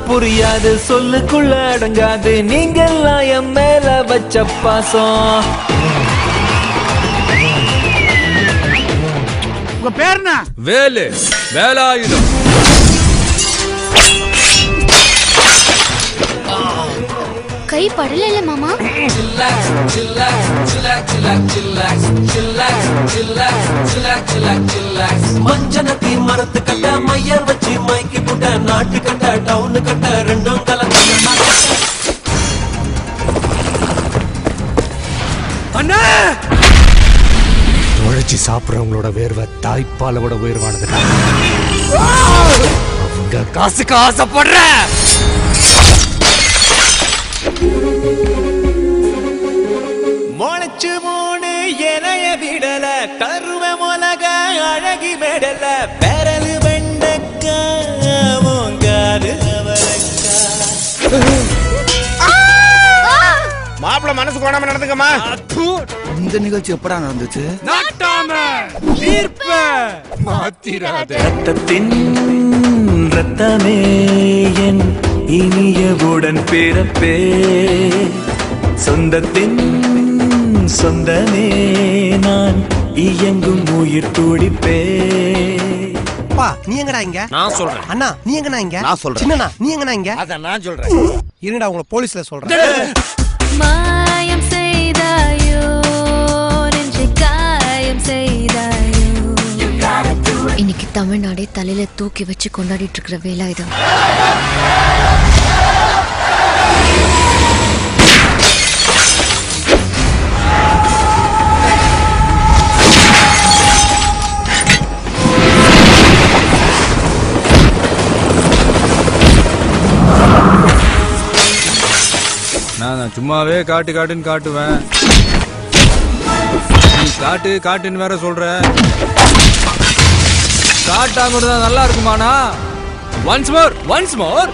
புரியாது சொல்லுக்குள்ள அடங்காது நீங்கெல்லாம் என் மேல வச்ச பாசம். உங்க பேர் என்ன? வேலு, வேலாயுதம். கை படல மாமா. மஞ்சனத்தி மரத்து கட்ட மையர் வச்சு மைக்கி புட்ட நாட்டு கட்ட டவுனு கட்ட ரெண்டும் கலந்து. அண்ணா உழைச்சி சாப்பிடுறவங்களோட வேர்வை தாய்ப்பால விட உயர்வானதுடா. அவங்க காசுக்கு ஆசைப்படுற முளைச்சு மூணு எனைய விடல கருவ மொலக அழகி மெடல பெரலு வெண்டக்கா மோங்காரு மாப்பிள்ள மனசு கோணாம நடந்துக்கமா. இந்த நிகழ்ச்சி எப்படா நடந்துச்சு? நாட்டாம தீர்ப்ப மாத்திராத. ரத்தத்தின் ரத்தமே என் இனியவுடன் பிறப்பே சொந்தத்தின் சொந்தமே நான் இயங்கும் உயிர் துடிப்பே. நீ எங்கடா இங்க? நான் சொல்றேன். அண்ணா நீ எங்கடா இங்க? நான் சொல்றேன். சின்னண்ணா நீ எங்கடா இங்க? அத நான் சொல்றேன். இருங்கடா உங்களை போலீஸ்ல சொல்றேன். மாயம் செய்தாயோ நெஞ்சை காயம் செய்தாயோ. இன்னைக்கு தமிழ்நாடே தலையில தூக்கி வச்சு கொண்டாடிட்டு இருக்கிற வேலாயுதம். நான் சும்மாவே காட்டுன்னு காட்டுவேன். நீ காட்டுன்னு வேற சொல்ற. காட்டாம இருந்தா நல்லா இருக்குமாண்ணா? Once more